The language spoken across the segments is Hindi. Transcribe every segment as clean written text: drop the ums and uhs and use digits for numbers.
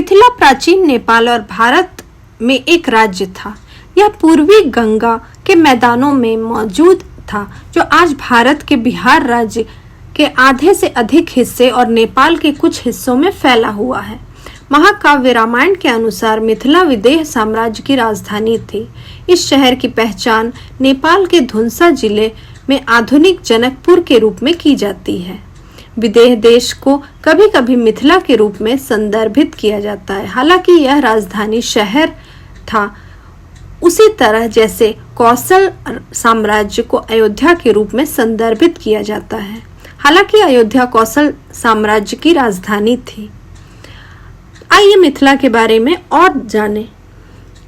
मिथिला प्राचीन नेपाल और भारत में एक राज्य था। यह पूर्वी गंगा के मैदानों में मौजूद था, जो आज भारत के बिहार राज्य के आधे से अधिक हिस्से और नेपाल के कुछ हिस्सों में फैला हुआ है। महाकाव्य रामायण के अनुसार मिथिला विदेह साम्राज्य की राजधानी थी। इस शहर की पहचान नेपाल के धुंसा जिले में आधुनिक जनकपुर के रूप में की जाती है। विदेह देश को कभी कभी मिथिला के रूप में संदर्भित किया जाता है। हालांकि यह राजधानी शहर था, उसी तरह जैसे कौशल साम्राज्य को अयोध्या के रूप में संदर्भित किया जाता है। हालांकि अयोध्या कौशल साम्राज्य की राजधानी थी। आइए मिथिला के बारे में और जानें।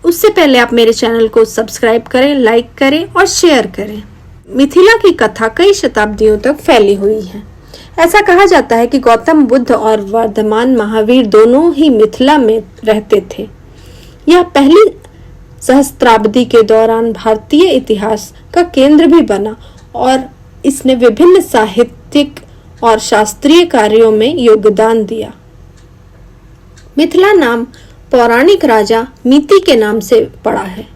उससे पहले आप मेरे चैनल को सब्सक्राइब करें, लाइक करें और शेयर करें। मिथिला की कथा कई शताब्दियों तक फैली हुई है। ऐसा कहा जाता है कि गौतम बुद्ध और वर्धमान महावीर दोनों ही मिथिला में रहते थे। यह पहली सहस्त्राब्दी के दौरान भारतीय इतिहास का केंद्र भी बना और इसने विभिन्न साहित्यिक और शास्त्रीय कार्यों में योगदान दिया। मिथिला नाम पौराणिक राजा नीति के नाम से पड़ा है।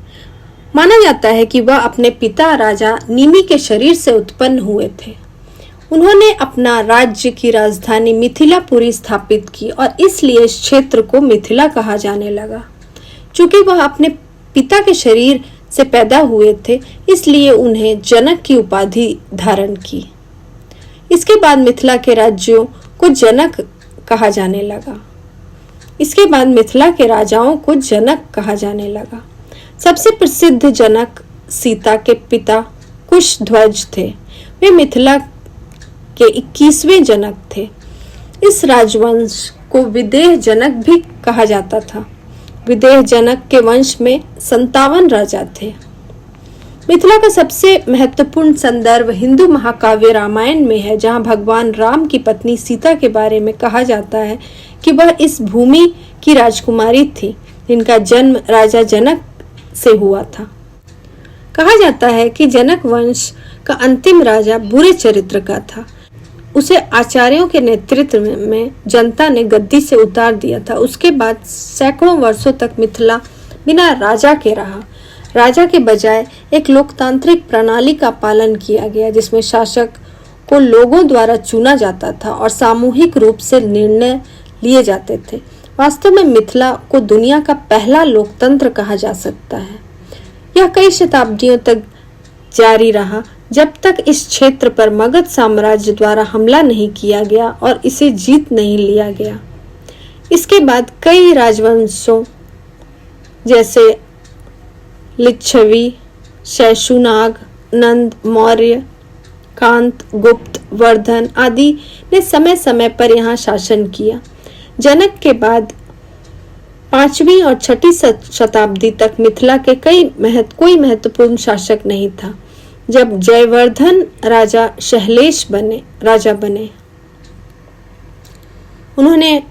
माना जाता है कि वह अपने पिता राजा निमि के शरीर से उत्पन्न हुए थे। उन्होंने अपना राज्य की राजधानी मिथिलापुरी स्थापित की और इसलिए इस क्षेत्र को मिथिला कहा जाने लगा। चूंकि वह अपने पिता के शरीर से पैदा हुए थे, इसलिए उन्हें जनक की उपाधि धारण की। इसके बाद मिथिला के राज्यों को जनक कहा जाने लगा। इसके बाद मिथिला के राजाओं को जनक कहा जाने लगा। सबसे प्रसिद्ध जनक सीता के पिता कुशध्वज थे। वे मिथिला के 21वें जनक थे। इस राजवंश को विदेह जनक भी कहा जाता था। विदेह जनक के वंश में 57 राजा थे। मिथिला का सबसे महत्वपूर्ण संदर्भ हिंदू महाकाव्य रामायण में है, जहां भगवान राम की पत्नी सीता के बारे में कहा जाता है कि वह इस भूमि की राजकुमारी थी, जिनका जन्म राजा जनक से हुआ था। कहा जाता है कि जनक वंश का अंतिम राजा बुरे चरित्र का था। उसे आचार्यों के नेतृत्व में जनता ने गद्दी से उतार दिया था। उसके बाद सैकड़ों वर्षों तक मिथिला बिना राजा के रहा। राजा के बजाय एक लोकतांत्रिक प्रणाली का पालन किया गया, जिसमें शासक को लोगों द्वारा चुना जाता था और सामूहिक रूप से निर्णय लिए जाते थे। वास्तव में मिथिला को दुनिया का पहला लोकतंत्र कहा जा सकता है। यह कई शताब्दियों तक जारी रहा, जब तक इस क्षेत्र पर मगध साम्राज्य द्वारा हमला नहीं किया गया और इसे जीत नहीं लिया गया। इसके बाद कई राजवंशों जैसे लिच्छवी, शैशुनाग, नंद, मौर्य, कांत, गुप्त, वर्धन आदि ने समय समय पर यहाँ शासन किया। जनक के बाद 5वीं और 6ठी शताब्दी तक मिथिला के कोई महत्वपूर्ण शासक नहीं था। जब जयवर्धन राजा शैलेश राजा बने, उन्होंने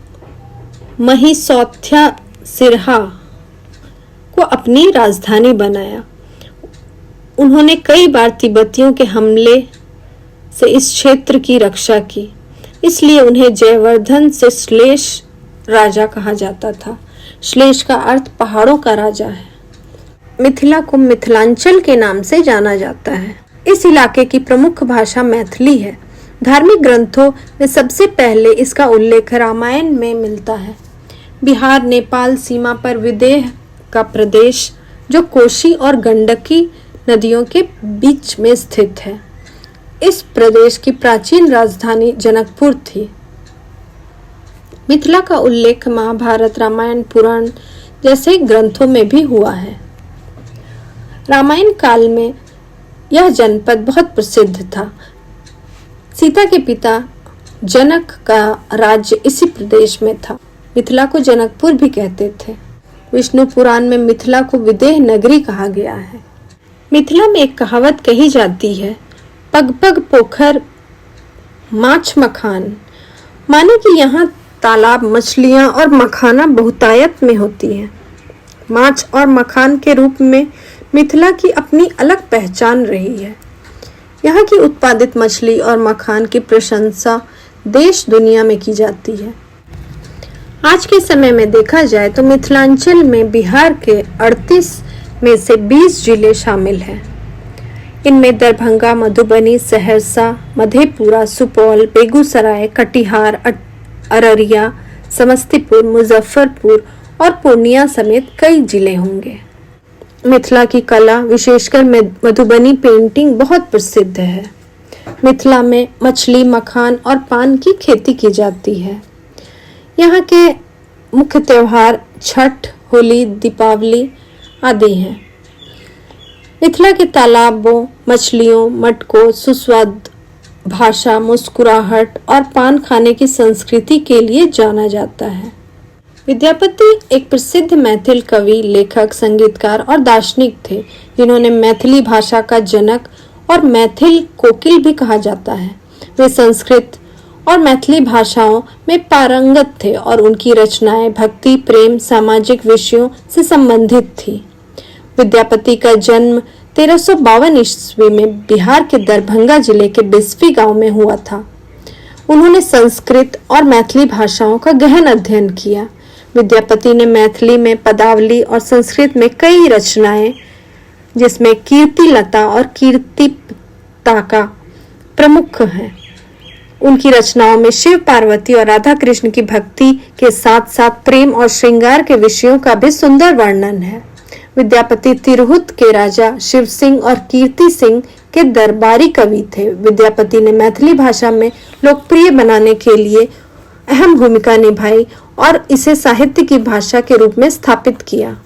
महिसौथ्या सिरहा को अपनी राजधानी बनाया। उन्होंने कई बार तिब्बतियों के हमले से इस क्षेत्र की रक्षा की, इसलिए उन्हें जयवर्धन से श्लेष राजा कहा जाता था। श्लेष का अर्थ पहाड़ों का राजा है। मिथिला को मिथिलांचल के नाम से जाना जाता है। इस इलाके की प्रमुख भाषा मैथिली है। धार्मिक ग्रंथों में सबसे पहले इसका उल्लेख रामायण में मिलता है। बिहार नेपाल सीमा पर विदेह का प्रदेश, जो कोशी और गंडकी नदियों के बीच में स्थित है। इस प्रदेश की प्राचीन राजधानी जनकपुर थी। मिथिला का उल्लेख महाभारत, रामायण, पुराण जैसे ग्रंथों में भी हुआ है। रामायण काल में यह जनपद बहुत प्रसिद्ध था। सीता के पिता जनक का राज्य इसी प्रदेश में था। मिथिला को जनकपुर भी कहते थे। विष्णु पुराण में मिथिला को विदेह नगरी कहा गया है। मिथिला में एक कहावत कही जाती है, पग पग पोखर माछ मखान, माने कि यहाँ तालाब, मछलियाँ और मखाना बहुतायत में होती है। माछ और मखान के रूप में मिथिला की अपनी अलग पहचान रही है। यहाँ की उत्पादित मछली और मखान की प्रशंसा देश दुनिया में की जाती है। आज के समय में देखा जाए तो मिथिलांचल में बिहार के 38 में से 20 जिले शामिल हैं। इनमें दरभंगा, मधुबनी, सहरसा, मधेपुरा, सुपौल, बेगूसराय, कटिहार, अररिया, समस्तीपुर, मुजफ्फरपुर और पूर्णिया समेत कई जिले होंगे। मिथिला की कला, विशेषकर मधुबनी पेंटिंग बहुत प्रसिद्ध है। मिथिला में मछली, मखान और पान की खेती की जाती है। यहाँ के मुख्य त्योहार छठ, होली, दीपावली आदि हैं। मिथिला के तालाबों, मछलियों, मटकों, सुस्वाद भाषा, मुस्कुराहट और पान खाने की संस्कृति के लिए जाना जाता है। विद्यापति एक प्रसिद्ध मैथिल कवि, लेखक, संगीतकार और दार्शनिक थे, जिन्होंने मैथिली भाषा का जनक और मैथिल कोकिल भी कहा जाता है। वे संस्कृत और मैथिली भाषाओं में पारंगत थे और उनकी रचनाएं भक्ति, प्रेम, सामाजिक विषयों से संबंधित थी। विद्यापति का जन्म 1352 ईस्वी में बिहार के दरभंगा जिले के बिस्फी गांव में हुआ था। उन्होंने संस्कृत और मैथिली भाषाओं का गहन अध्ययन किया। विद्यापति ने मैथिली में पदावली और संस्कृत में कई रचनाएं, जिसमें कीर्तिलता और कीर्तिपताका प्रमुख हैं। उनकी रचनाओं में शिव पार्वती और राधा कृष्ण की भक्ति के साथ साथ प्रेम और श्रृंगार के विषयों का भी सुंदर वर्णन है। विद्यापति तिरहुत के राजा शिव सिंह और कीर्ति सिंह के दरबारी कवि थे। विद्यापति ने मैथिली भाषा में लोकप्रिय बनाने के लिए अहम भूमिका निभाई और इसे साहित्य की भाषा के रूप में स्थापित किया।